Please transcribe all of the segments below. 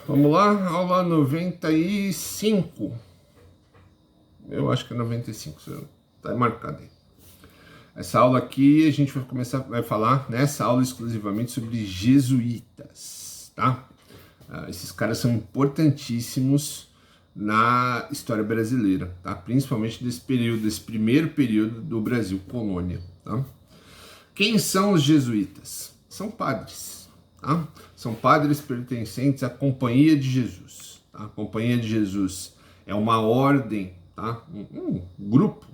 Vamos lá, aula 95. Eu acho que é 95, tá marcado aí. Essa aula aqui a gente vai falar nessa aula exclusivamente sobre jesuítas, tá? Esses caras são importantíssimos na história brasileira, tá? Principalmente desse período, desse primeiro período do Brasil colônia, tá? Quem são os jesuítas? São padres, tá? São padres pertencentes à Companhia de Jesus, tá? A Companhia de Jesus é uma ordem, tá? Um grupo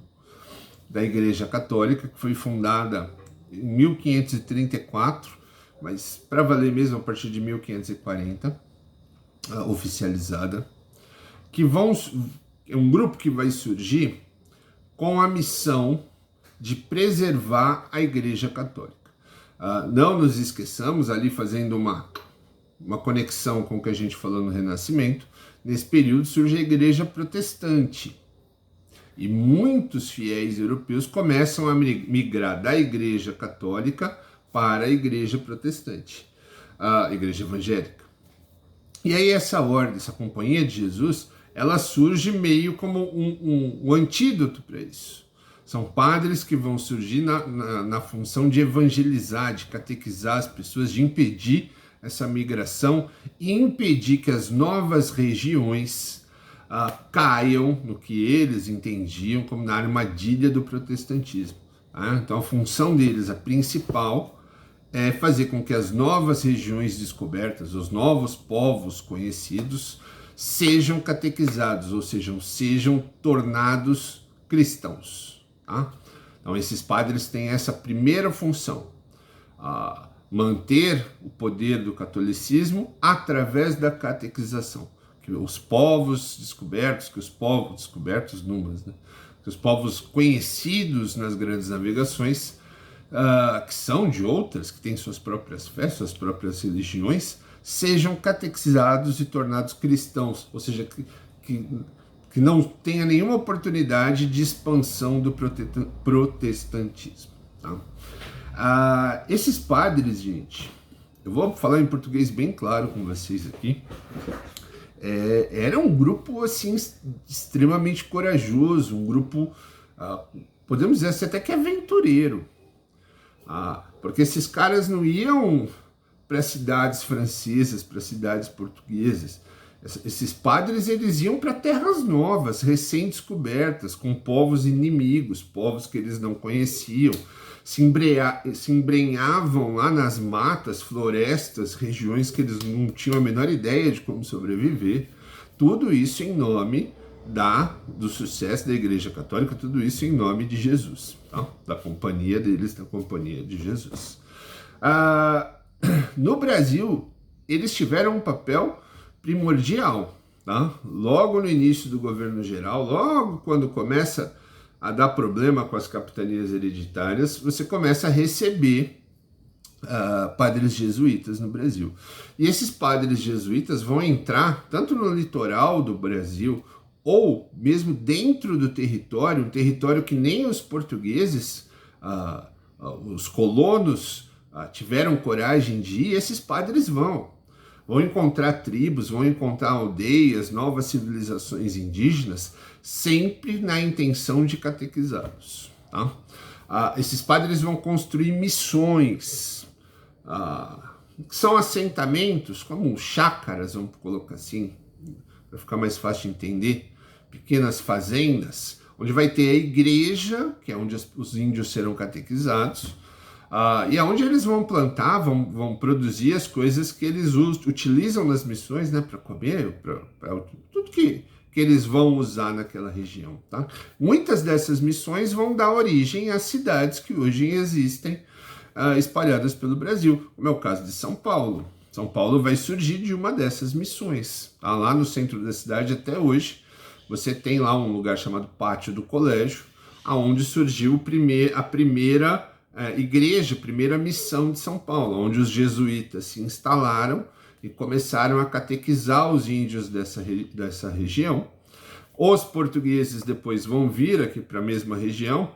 da Igreja Católica que foi fundada em 1534, mas para valer mesmo a partir de 1540, oficializada, é um grupo que vai surgir com a missão de preservar a Igreja Católica. Não nos esqueçamos, ali fazendo uma conexão com o que a gente falou no Renascimento, nesse período surge a Igreja Protestante. E muitos fiéis europeus começam a migrar da Igreja Católica para a Igreja Protestante, a Igreja Evangélica. E aí essa ordem, essa Companhia de Jesus, ela surge meio como um antídoto para isso. São padres que vão surgir na função de evangelizar, de catequizar as pessoas, de impedir essa migração e impedir que as novas regiões caiam no que eles entendiam como na armadilha do protestantismo. Tá? Então a função deles, a principal, é fazer com que as novas regiões descobertas, os novos povos conhecidos, sejam catequizados, ou seja, sejam tornados cristãos. Tá? Então esses padres têm essa primeira função, manter o poder do catolicismo através da catequização, que os povos descobertos, números, né? Que os povos conhecidos nas grandes navegações, que são de outras, que têm suas próprias fés, suas próprias religiões, sejam catequizados e tornados cristãos, ou seja, que não tenha nenhuma oportunidade de expansão do protestantismo. Tá? Esses padres, gente, eu vou falar em português bem claro com vocês aqui, era um grupo assim extremamente corajoso, um grupo, podemos dizer assim, até que aventureiro, porque esses caras não iam para cidades francesas, para cidades portuguesas. Esses padres, eles iam para terras novas, recém-descobertas, com povos inimigos, povos que eles não conheciam, se embrenhavam lá nas matas, florestas, regiões que eles não tinham a menor ideia de como sobreviver. Tudo isso em nome do sucesso da Igreja Católica, tudo isso em nome de Jesus, tá? Da companhia deles, da Companhia de Jesus. No Brasil, eles tiveram um papel primordial, tá? Logo no início do governo geral, logo quando começa a dar problema com as capitanias hereditárias, você começa a receber padres jesuítas no Brasil. E esses padres jesuítas vão entrar tanto no litoral do Brasil ou mesmo dentro do território, um território que nem os portugueses, os colonos, tiveram coragem de ir. Esses padres vão encontrar tribos, vão encontrar aldeias, novas civilizações indígenas, sempre na intenção de catequizá-los. Tá? Esses padres vão construir missões, que são assentamentos, como chácaras, vamos colocar assim, para ficar mais fácil de entender, pequenas fazendas, onde vai ter a igreja, que é onde os índios serão catequizados, e aonde eles vão plantar, vão produzir as coisas que eles utilizam nas missões, né, para comer, para tudo que eles vão usar naquela região. Tá? Muitas dessas missões vão dar origem às cidades que hoje existem espalhadas pelo Brasil, como é o caso de São Paulo. São Paulo vai surgir de uma dessas missões. Tá? Lá no centro da cidade, até hoje, você tem lá um lugar chamado Pátio do Colégio, onde surgiu a primeira igreja, primeira missão de São Paulo, onde os jesuítas se instalaram e começaram a catequizar os índios dessa região. Os portugueses depois vão vir aqui para a mesma região,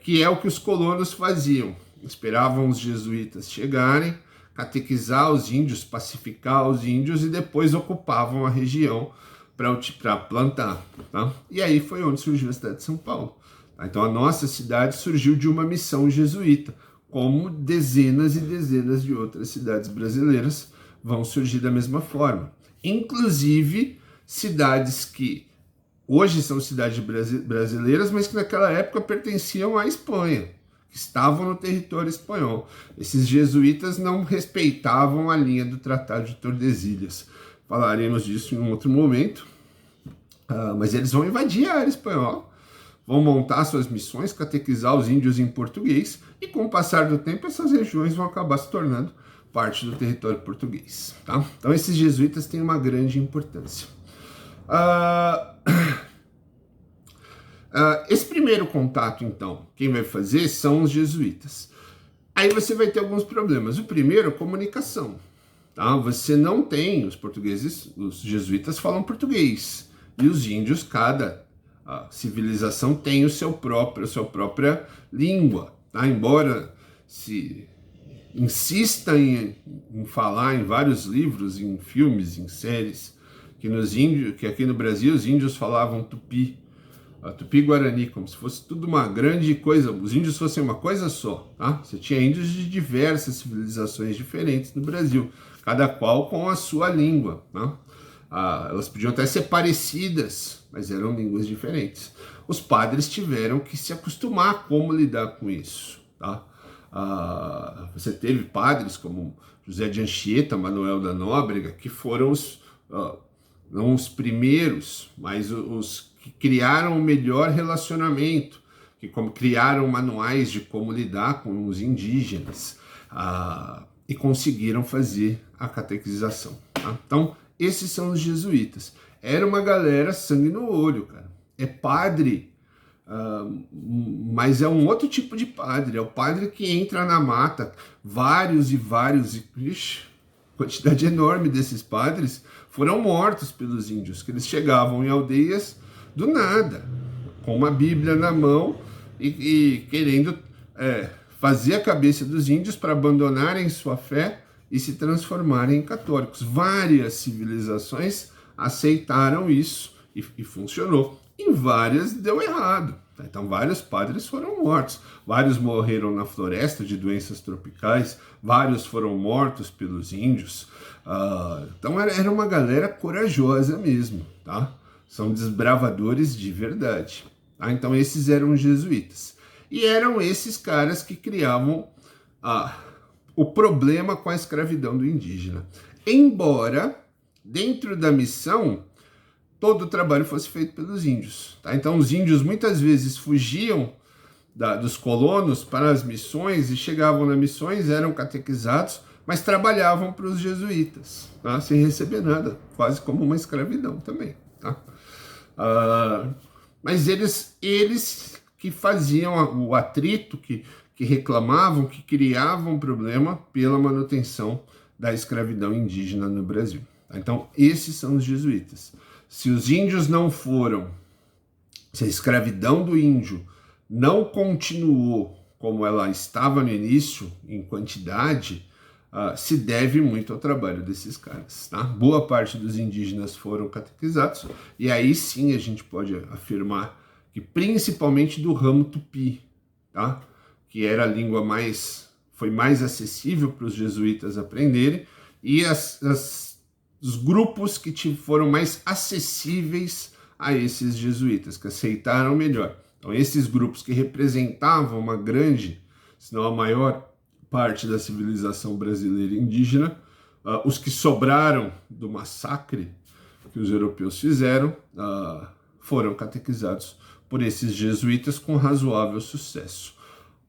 que é o que os colonos faziam. Esperavam os jesuítas chegarem, catequizar os índios, pacificar os índios e depois ocupavam a região para plantar. Tá? E aí foi onde surgiu a cidade de São Paulo. Tá? Então a nossa cidade surgiu de uma missão jesuíta, como dezenas e dezenas de outras cidades brasileiras vão surgir da mesma forma. Inclusive cidades que hoje são cidades brasileiras, mas que naquela época pertenciam à Espanha, que estavam no território espanhol. Esses jesuítas não respeitavam a linha do Tratado de Tordesilhas. Falaremos disso em um outro momento. Mas eles vão invadir a área espanhola, vão montar suas missões, catequizar os índios em português, e com o passar do tempo essas regiões vão acabar se tornando parte do território português. Tá? Então esses jesuítas têm uma grande importância. Esse primeiro contato, então, quem vai fazer são os jesuítas. Aí você vai ter alguns problemas. O primeiro é comunicação. Tá? Você não tem, os portugueses, os jesuítas falam português, e os índios, cada civilização tem a sua própria língua. Tá? Embora se insista em falar em vários livros, em filmes, em séries, que aqui no Brasil os índios falavam tupi, tupi-guarani, como se fosse tudo uma grande coisa, os índios fossem uma coisa só. Tá? Você tinha índios de diversas civilizações diferentes no Brasil, cada qual com a sua língua. Tá? Elas podiam até ser parecidas, mas eram línguas diferentes. Os padres tiveram que se acostumar a como lidar com isso. Tá? Você teve padres como José de Anchieta, Manuel da Nóbrega, que foram não os primeiros, mas os que criaram o melhor relacionamento, que criaram manuais de como lidar com os indígenas e conseguiram fazer a catequização. Tá? Então, esses são os jesuítas. Era uma galera sangue no olho, cara. É padre, mas é um outro tipo de padre. É o padre que entra na mata, vários, quantidade enorme desses padres foram mortos pelos índios, que eles chegavam em aldeias do nada, com uma Bíblia na mão e querendo fazer a cabeça dos índios para abandonarem sua fé e se transformarem em católicos. Várias civilizações aceitaram isso e funcionou. Em várias deu errado. Então vários padres foram mortos, vários morreram na floresta de doenças tropicais, vários foram mortos pelos índios. Então era uma galera corajosa mesmo, tá? São desbravadores de verdade. Tá? Então esses eram os jesuítas. E eram esses caras que criavam o problema com a escravidão do indígena. Embora dentro da missão todo o trabalho fosse feito pelos índios. Tá? Então os índios muitas vezes fugiam dos colonos para as missões e chegavam nas missões, eram catequizados, mas trabalhavam para os jesuítas, tá? Sem receber nada, quase como uma escravidão também. Tá? Mas eles que faziam o atrito, que reclamavam, que criavam problema pela manutenção da escravidão indígena no Brasil. Tá? Então esses são os jesuítas. Se os índios não foram, se a escravidão do índio não continuou como ela estava no início, em quantidade, se deve muito ao trabalho desses caras. Tá? Boa parte dos indígenas foram catequizados, e aí sim a gente pode afirmar que principalmente do ramo tupi, tá? Que era a língua foi mais acessível para os jesuítas aprenderem, e os grupos que foram mais acessíveis a esses jesuítas, que aceitaram melhor. Então, esses grupos que representavam uma grande, se não a maior parte da civilização brasileira indígena, os que sobraram do massacre que os europeus fizeram, foram catequizados por esses jesuítas com razoável sucesso.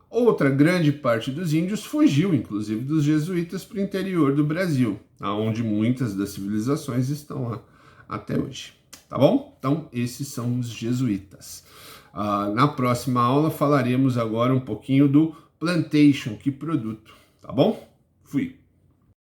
Outra grande parte dos índios fugiu, inclusive, dos jesuítas para o interior do Brasil, onde muitas das civilizações estão lá até hoje. Tá bom? Então, esses são os jesuítas. Na próxima aula falaremos agora um pouquinho do plantation, que produto. Tá bom? Fui!